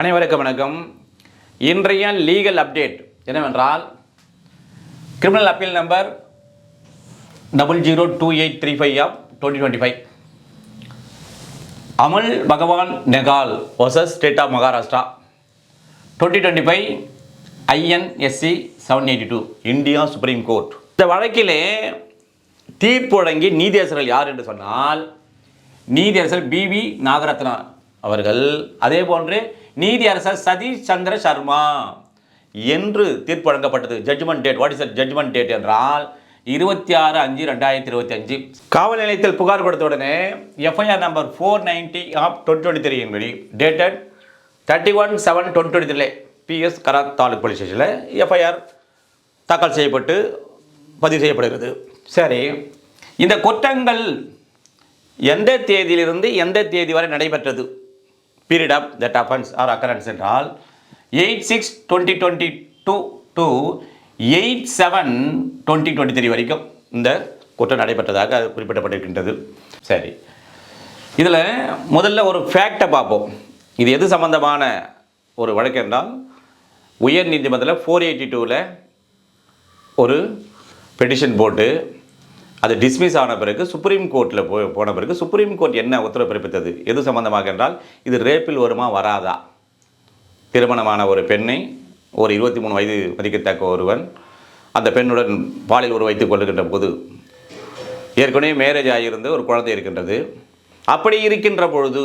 அனைவருக்கும் வணக்கம். இன்றைய லீகல் அப்டேட் என்னவென்றால், criminal appeal number 002835 of 2025, Amal Bhagwan Nehal vs state of Maharashtra 2025 INSC 782 India supreme court. இந்த வழக்கிலே தீர்ப்பு வழங்கி நீதியரசர்கள் யார் என்று சொன்னால், நீதியரசர் BV நாகரத்னா அவர்கள், அதே போன்று நீதியரசர் சதீஷ் சந்திர சர்மா என்று தீர்ப்பு வழங்கப்பட்டது. Judgment date, what is judgment date என்றால் 26/5/2025. காவல் நிலையத்தில் புகார் கொடுத்த உடனே FIR நம்பர் 490 ஆஃப் 2023 என்படி dated 31/7/2023 PS Karad taluk police ஸ்டேஷனில் FIR தாக்கல் செய்யப்பட்டு பதிவு செய்யப்படுகிறது. சரி, இந்த குற்றங்கள் எந்த தேதியிலிருந்து எந்த தேதி வரை நடைபெற்றது, period of that offence or occurrence என்றால் 8/6/2022 to 8/7/2023 வரைக்கும் இந்த குற்றம் நடைபெற்றதாக அது குறிப்பிடப்பட்டிருக்கின்றது. சரி, இதில் முதல்ல ஒரு ஃபேக்டை பார்ப்போம். இது எது சம்பந்தமான ஒரு வழக்கு என்றால், உயர் நீதிமன்றத்தில் 482ல் ஒரு பெட்டிஷன் போட்டு அது டிஸ்மிஸ் ஆன பிறகு சுப்ரீம் கோர்ட்டில் போன பிறகு சுப்ரீம் கோர்ட் என்ன உத்தரவு பிறப்பித்தது, எது சம்பந்தமாக என்றால், இது ரேப்பில் வருமா வராதா. திருமணமான ஒரு பெண்ணை ஒரு 23 வயது மதிக்கத்தக்க ஒருவன் அந்த பெண்ணுடன் பாலியல் உறவு வைத்துக் கொள்ளுகின்ற போது, ஏற்கனவே மேரேஜ் ஆகியிருந்து ஒரு குழந்தை இருக்கின்றது. அப்படி இருக்கின்ற பொழுது,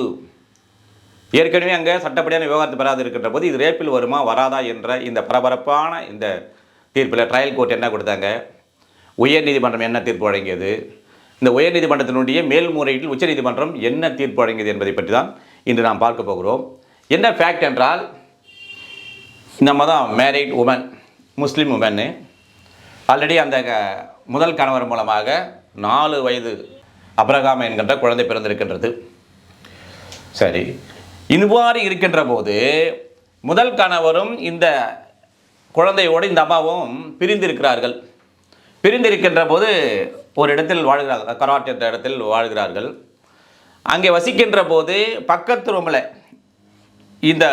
ஏற்கனவே அங்கே சட்டப்படியான விவகாரத்தை பெறாது இருக்கின்ற போது, இது ரேப்பில் வருமா வராதா என்ற இந்த பரபரப்பான இந்த தீர்ப்பில் ட்ரையல் கோர்ட் என்ன கொடுத்தாங்க, உயர் நீதிமன்றம் என்ன தீர்ப்பு வழங்கியது, இந்த உயர் நீதிமன்றத்தினுடைய மேல்முறையீட்டில் உச்ச நீதிமன்றம் என்ன தீர்ப்பு வழங்கியது என்பதை பற்றி தான் இன்று நாம் பார்க்க போகிறோம். என்ன ஃபேக்ட் என்றால், நம்ம தான் மேரிட் உமன், முஸ்லீம் உமன்னு, ஆல்ரெடி அந்த முதல் கணவர் மூலமாக 4 வயது அப்ரகாம் என்கின்ற குழந்தை பிறந்திருக்கின்றது. சரி, இவ்வாறு இருக்கின்ற போது முதல் கணவரும் இந்த குழந்தையோடு இந்த அம்மாவும் பிரிந்திருக்கிறார்கள். பிரிந்திருக்கின்ற போது ஒரு இடத்தில் வாழ்கிறார்கள், கராட் என்ற இடத்தில் வாழ்கிறார்கள். அங்கே வசிக்கின்ற போது பக்கத்து ரூமில் இந்த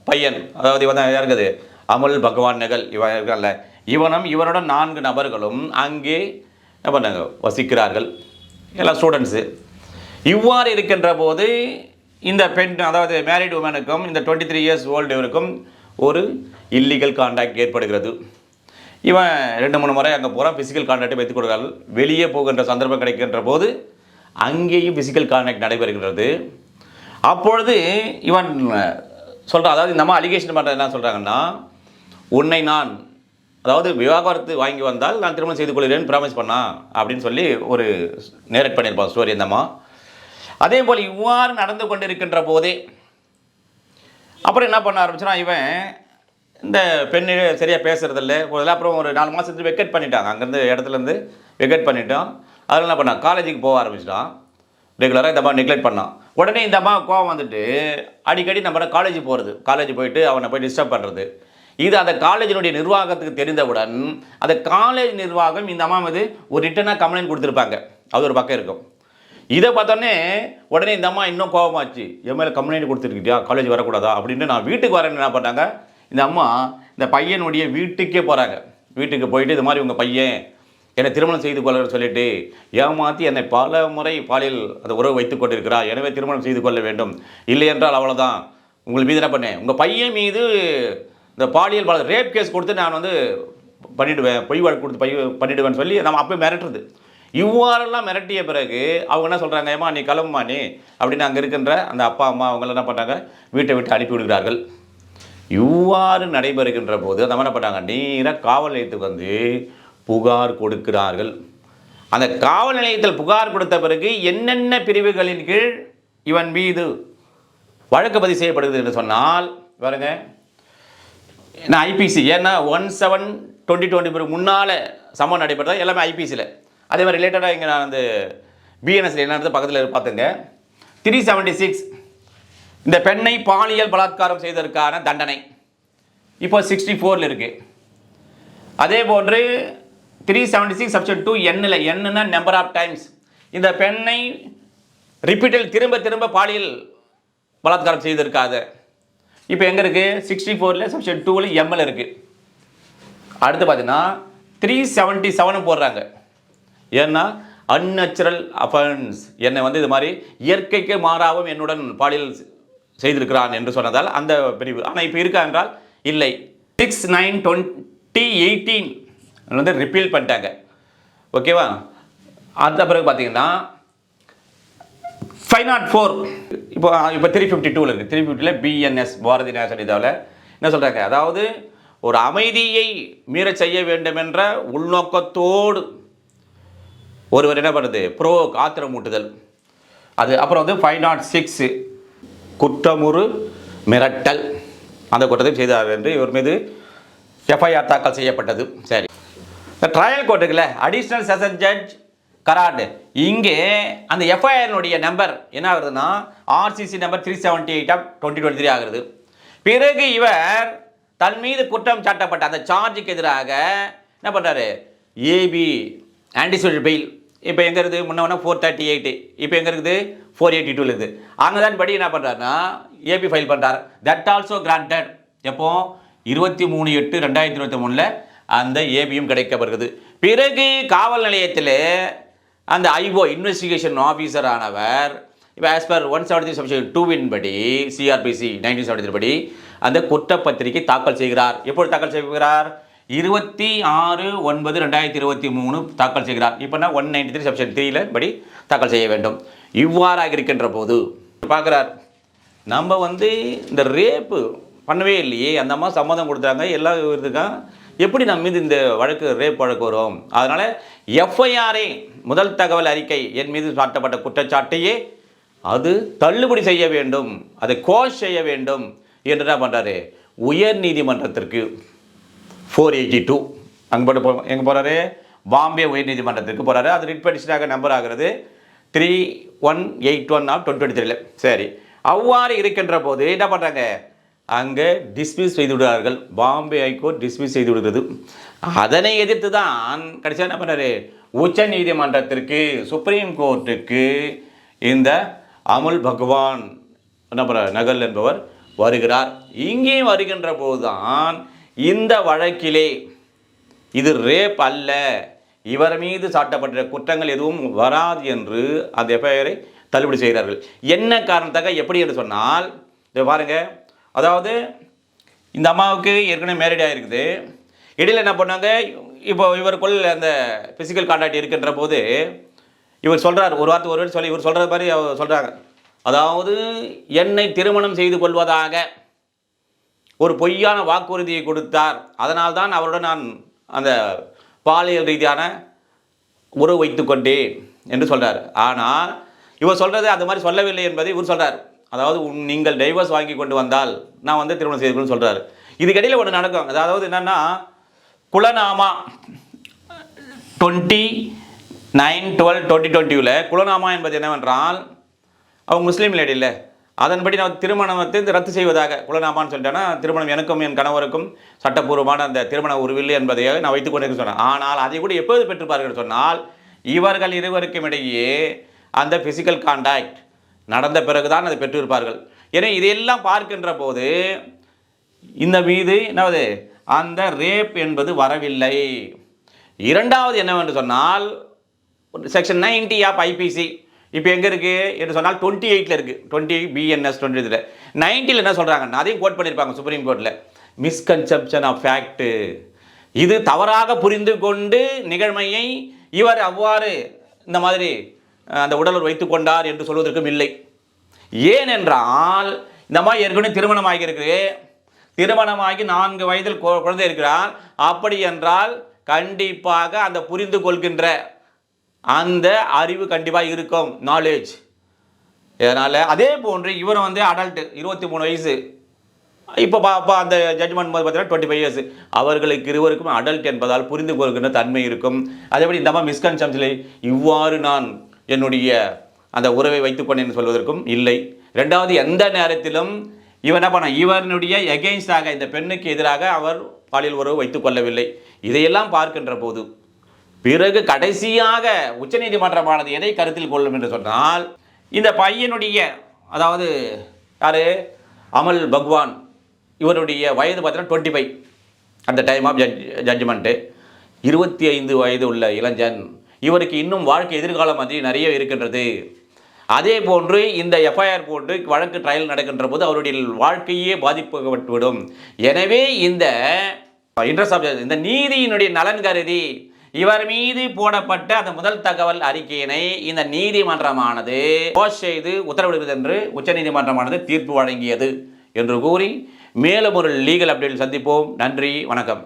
பையன், அதாவது இவன் தான் இருக்குது அமல் பகவான் நெகல், இவன் இருக்கான்ல, இவனும் இவனுடன் 4 நபர்களும் அங்கே என்ன பண்ணாங்க, வசிக்கிறார்கள், எல்லாம் ஸ்டூடெண்ட்ஸு. இவ்வாறு இருக்கின்ற போது இந்த பெண், அதாவது மேரிட் உமனுக்கும் இந்த 23 இயர்ஸ் ஓல்டு இவருக்கும் ஒரு இல்லீகல் கான்டாக்ட் ஏற்படுகிறது. இவன் 2-3 முறை அங்கே போகிறான், ஃபிசிக்கல் கான்டாக்டை வைத்துக் கொடுக்கிறார்கள். வெளியே போகின்ற சந்தர்ப்பம் கிடைக்கின்ற போது அங்கேயும் ஃபிசிக்கல் கான்டாக்ட் நடைபெறுகின்றது. அப்பொழுது இவன் சொல்கிறான், அதாவது இந்த அம்மா அலிகேஷன் பண்ணுறது என்ன சொல்கிறாங்கன்னா, உன்னை நான், அதாவது விவாகரத்து வாங்கி வந்தால் நான் திருமணம் செய்து கொள்கிறேன்னு ப்ராமிஸ் பண்ணா அப்படின்னு சொல்லி ஒரு நேரட் பண்ணியிருப்பான் ஸ்டோரி இந்த அம்மா. அதே போல் இவ்வாறு நடந்து கொண்டிருக்கின்ற போதே அப்புறம் என்ன பண்ண ஆரம்பிச்சுன்னா, இவன் இந்த பெண்ணு சரியாக பேசுகிறதில்ல. அப்புறம் ஒரு 4 மாதத்துக்கு வெக்கேட் பண்ணிட்டாங்க, அங்கேருந்து இடத்துலேருந்து வெக்கேட் பண்ணிட்டான். அதில் என்ன பண்ணான், காலேஜுக்கு போக ஆரம்பிச்சிட்டான். ரெகுலராக இந்த அம்மா நெக்லெக்ட் பண்ணான். உடனே இந்த அம்மா கோவம் வந்துட்டு அடிக்கடி நம்ம காலேஜ் போகிறது, காலேஜ் போயிட்டு அவனை போய் டிஸ்டர்ப் பண்ணுறது. இது அந்த காலேஜினுடைய நிர்வாகத்துக்கு தெரிந்தவுடன் அந்த காலேஜ் நிர்வாகம் இந்த அம்மா மீது ஒரு ரிட்டனாக கம்ப்ளைண்ட் கொடுத்துருப்பாங்க. அது ஒரு பக்கம் இருக்கும். இதை பார்த்தோன்னே உடனே இந்த அம்மா இன்னும் கோபமாச்சு, என் மேலே கம்ப்ளைண்ட் கொடுத்துருக்கிட்டியா, காலேஜ் வரக்கூடாதா அப்படின்ட்டு நான் வீட்டுக்கு வரேன்னு என்ன பண்ணாங்க, இந்த அம்மா இந்த பையனுடைய வீட்டுக்கே போகிறாங்க. வீட்டுக்கு போயிட்டு இது மாதிரி உங்கள் பையன் என்னை திருமணம் செய்து கொள்ள சொல்லிட்டு ஏமாற்றி என்னை பல முறை பாலியல் அந்த உறவு வைத்து கொண்டிருக்கிறா, எனவே திருமணம் செய்து கொள்ள வேண்டும், இல்லை என்றால் அவ்வளோதான், உங்கள் மீது என்ன பண்ணேன், உங்கள் பையன் மீது இந்த பாலியல் ரேப் கேஸ் கொடுத்து நான் வந்து பண்ணிவிடுவேன், பொய் வழக்கு கொடுத்து பண்ணிவிடுவேன்னு சொல்லி நம்ம அப்போ மிரட்டுறது. இவ்வாறெல்லாம் மிரட்டிய பிறகு அவங்க என்ன சொல்கிறாங்க, ஏமா நீ கிளம்புமா நீ அப்படின்னு அங்கே இருக்கின்ற அந்த அப்பா அம்மா அவங்களாம் என்ன பண்ணுறாங்க, வீட்டை விட்டு அனுப்பி விடுகிறார்கள். இவ்வாறு நடைபெறுகின்ற போது அந்த என்ன பண்ணாங்க, நேராக காவல் நிலையத்துக்கு வந்து புகார் கொடுக்கிறார்கள். அந்த காவல் நிலையத்தில் புகார் கொடுத்த பிறகு என்னென்ன பிரிவுகளின் கீழ் இவன் மீது வழக்கு பதிவு செய்யப்படுகிறது என்று சொன்னால் பாருங்க, நான் ஐபிசி, ஏன்னா 1/7/2020 முன்னால் சம்பவம் நடைபெற்றதா எல்லாமே ஐபிசியில். அதே மாதிரி ரிலேட்டடாக இங்கே நான் வந்து பிஎன்எஸ்ல என்ன பக்கத்தில் பார்த்துங்க, 376 இந்த பெண்ணை பாலியல் பலாத்காரம் செய்ததற்கான தண்டனை இப்போ 64 இருக்குது. அதே போன்று 376 சப்ஷன் 2 எண்ணில், என்னன்னா நம்பர் ஆஃப் டைம்ஸ் இந்த பெண்ணை ரிப்பீட்டல் திரும்ப திரும்ப பாலியல் பலாத்காரம் செய்திருக்காத இப்போ எங்கே இருக்குது 64ல் செக்ஷன் 2ல் எம்எல் இருக்குது. அடுத்து பார்த்தீங்கன்னா 377 போடுறாங்க. ஏன்னா அன்நேச்சுரல் அஃபென்ஸ், என்னை வந்து இது மாதிரி இயற்கைக்கு மாறாகவும் என்னுடன் பாலியல் செய்திருக்கிறான் என்று சொன்னதால் அந்த பிரிவு. ஆனால் இப்போ இருக்கா என்றால் இல்லை. 6/9/2018 வந்து ரிப்பீல் பண்ணிட்டாங்க. ஓகேவா? அந்த பிறகு பார்த்தீங்கன்னா 504 இப்போ 352 இருக்குது. 350 பிஎன்எஸ் பாரதி நேஷனல் இதாவில் என்ன சொல்கிறாங்க, அதாவது ஒரு அமைதியை மீற செய்ய வேண்டும் என்ற உள்நோக்கத்தோடு ஒருவர் என்ன பண்ணுறது, ஆத்திரமூட்டுதல். அது அப்புறம் வந்து 506 குற்றமுறு மிரட்டல், அந்த குற்றத்தை செய்தார் என்று இவர் மீது எஃப்ஐஆர் தாக்கல் செய்யப்பட்டது. சரி, ட்ரையல் கோர்ட் இருக்குல்ல, அடிஷ்னல் செஷன் ஜட்ஜ் கராட், இங்கே அந்த எஃப்ஐஆரினுடைய நம்பர் என்ன ஆகுதுன்னா ஆர்சிசி நம்பர் 378/2023 ஆகுது. பிறகு இவர் தன் மீது குற்றம் சாட்டப்பட்ட அந்த சார்ஜுக்கு எதிராக என்ன பண்ணுறாரு, ஏபி ஆன்டிசிபேட்டட் பெயில் இப்போ எங்கே இருக்குது, முன்ன 438, இப்போ எங்கே இருக்குது 482 இருக்குது. அங்கே தான் படி என்ன பண்ணுறாருன்னா ஏபி ஃபைல் பண்ணுறார். That also granted. எப்போ 23/8/2023 அந்த ஏபியும் கிடைக்கப்படுகிறது. பிறகு காவல் நிலையத்தில் அந்த ஐஓ இன்வெஸ்டிகேஷன் ஆஃபீஸர் ஆனவர் இப்போ ஆஸ் பர் 173/2 படி சிஆர்பிசி 1973 படி அந்த குற்றப்பத்திரிகை தாக்கல் செய்கிறார். எப்போது தாக்கல் செய்கிறார், 26/9/2023 தாக்கல் செய்கிறார். இப்போனா 193/3 படி தாக்கல் செய்ய வேண்டும். இவ்வாறாக இருக்கின்ற போது பார்க்குறார், நம்ம வந்து இந்த ரேப்பு பண்ணவே இல்லையே, அந்த அம்மா சம்மதம் கொடுத்தாங்க எல்லாம் இதுக்காக, எப்படி நம்ம மீது இந்த வழக்கு ரேப் வழக்கு வரும்? அதனால் எஃப்ஐஆரை முதல் தகவல் அறிக்கை என் மீது சாட்டப்பட்ட குற்றச்சாட்டையே அது தள்ளுபடி செய்ய வேண்டும், அதை கோஷ் செய்ய வேண்டும் என்று என்ன பண்ணுறாரு, உயர் நீதிமன்றத்திற்கு 482 அங்கே எங்கே போகிறாரு, பாம்பே உயர் நீதிமன்றத்திற்கு போகிறாரு. அது ரிட் பெட்டிஷனாக நம்பர் ஆகிறது 3181/2023. சரி, அவ்வாறு இருக்கின்ற போது என்ன பண்ணுறாங்க, அங்கே டிஸ்மிஸ் செய்து விடுவார்கள். பாம்பே ஹைகோர்ட் டிஸ்மிஸ் செய்து விடுகிறது. அதனை எதிர்த்து தான் கடைசியாக என்ன பண்ணுறாரு, உச்ச நீதிமன்றத்திற்கு சுப்ரீம் கோர்ட்டுக்கு இந்த அமுல் பகவான் என்ன பண்ணுறார் நகல் என்பவர் வருகிறார். இங்கே வருகின்ற போதுதான் இந்த வழக்கிலே இது ரேப் அல்ல, இவர் மீது சாட்டப்பட்ட குற்றங்கள் எதுவும் வராது என்று அந்த எஃப்ஐஆரை தள்ளுபடி செய்கிறார்கள். என்ன காரணத்தாக, எப்படி என்று சொன்னால் இதை பாருங்கள், அதாவது இந்த அம்மாவுக்கு ஏற்கனவே மேரிடாக இருக்குது. இடையில் என்ன பண்ணாங்க, இப்போ இவருக்குள் அந்த ஃபிசிக்கல் கான்டாக்ட் இருக்கின்ற போது இவர் சொல்கிறார், ஒரு வார்த்தை ஒரு சொல்லி இவர் சொல்கிற மாதிரி சொல்கிறாங்க, அதாவது என்னை திருமணம் செய்து கொள்வதாக ஒரு பொய்யான வாக்குறுதியை கொடுத்தார், அதனால்தான் அவருடன் நான் அந்த பாலியல் ரீதியான உறவு வைத்து கொண்டேன் என்று சொல்கிறார். ஆனால் இவர் சொல்கிறது அது மாதிரி சொல்லவில்லை என்பதை இவர் சொல்கிறார். அதாவது நீங்கள் டைவர்ஸ் வாங்கி கொண்டு வந்தால் நான் வந்து திருமணம் செய்துக்கணும்னு சொல்கிறாரு. இதுக்கிடையில் ஒன்று நடக்கும். அதாவது என்னென்னா, குலநாமா 29/12/2020 குலநாமா என்பது என்னவென்றால், அவங்க முஸ்லீம் லேடி இல்லை, அதன்படி நான் திருமணத்தை ரத்து செய்வதாக குலநாமான்னு சொல்லிட்டேன்னா, திருமணம் எனக்கும் என் கணவருக்கும் சட்டப்பூர்வமான அந்த திருமண உறவில்லை என்பதை நான் வைத்துக் கொண்டு சொன்னேன். ஆனால் அதை கூட எப்போது பெற்றிருப்பார்கள் சொன்னால், இவர்கள் இருவருக்கும் இடையே அந்த ஃபிசிக்கல் கான்டாக்ட் நடந்த பிறகுதான் அதை பெற்றிருப்பார்கள். ஏன்னா இதையெல்லாம் பார்க்கின்ற போது இந்த மீது என்னவது அந்த ரேப் என்பது வரவில்லை. இரண்டாவது என்னவென்று சொன்னால், செக்ஷன் 90 ஆஃப் ஐபிசி இப்போ எங்கே இருக்குது என்று சொன்னால் 28 இருக்குது, 28 பிஎன்எஸ் 20 90 என்ன சொல்கிறாங்கன்னா, அதையும் கோட் பண்ணியிருப்பாங்க சுப்ரீம் கோர்ட்டில், மிஸ்கன்செப்ஷன் ஆஃப் ஃபேக்ட்டு, இது தவறாக புரிந்து கொண்டு நிகழ்மையை இவர் அவ்வாறு இந்த மாதிரி அந்த உடலுறவு வைத்து கொண்டார் என்று சொல்வதற்கும் இல்லை. ஏனென்றால் இந்த மாதிரி ஏற்கனவே திருமணமாகி இருக்குது, திருமணமாகி 4 வயதில் குழந்தை இருக்கிறார். அப்படி என்றால் கண்டிப்பாக அந்த புரிந்து கொள்கின்ற அந்த அறிவு கண்டிப்பாக இருக்கும், நாலேஜ். இதனால் அதே போன்று இவர் வந்து அடல்ட்டு 23 வயசு, இப்போ அந்த ஜட்ஜ்மெண்ட் போது பார்த்தீங்கன்னா 25 இயர்ஸ். அவர்களுக்கு இருவருக்கும் அடல்ட் என்பதால் புரிந்து கொள்கின்ற தன்மை இருக்கும். அதேபடி இந்த மாதிரி மிஸ்கன்செப்ஷனை இவ்வாறு நான் என்னுடைய அந்த உறவை வைத்துக்கொண்டேன் சொல்வதற்கும் இல்லை. ரெண்டாவது, எந்த நேரத்திலும் இவர் என்ன பண்ண, இவனுடைய எகெயின்ஸ்டாக இந்த பெண்ணுக்கு எதிராக அவர் பாலியல் உறவு வைத்துக் கொள்ளவில்லை. இதையெல்லாம் பார்க்கின்ற போது பிறகு கடைசியாக உச்சநீதிமன்றமானது எதை கருத்தில் கொள்ளும் என்று சொன்னால், இந்த பையனுடைய, அதாவது யார், அமல் பகவான் இவருடைய வயது பார்த்தீங்கன்னா 25 அந்த டைம் ஆஃப் ஜட்ஜ்மெண்ட்டு. 25 வயது உள்ள இளைஞன், இவருக்கு இன்னும் வாழ்க்கை எதிர்காலம் மாதிரி நிறைய இருக்கின்றது. அதே போன்று இந்த எஃப்ஐஆர் போட்டு வழக்கு ட்ரையல் நடக்கின்ற போது அவருடைய வாழ்க்கையே பாதிக்கப்பட்டுவிடும். எனவே இந்த இன்ட்ரெஸ்ட் ஆஃப் இந்த நீதியினுடைய நலன் கருதி இவர் மீது போடப்பட்ட அந்த முதல் தகவல் அறிக்கையினை இந்த நீதிமன்றமானது போஸ்ட் செய்து உத்தரவிடுகிறது என்று உச்சநீதிமன்றமானது தீர்ப்பு வழங்கியது என்று கூறி மேலும் ஒரு லீகல் அப்டேட் சந்திப்போம். நன்றி, வணக்கம்.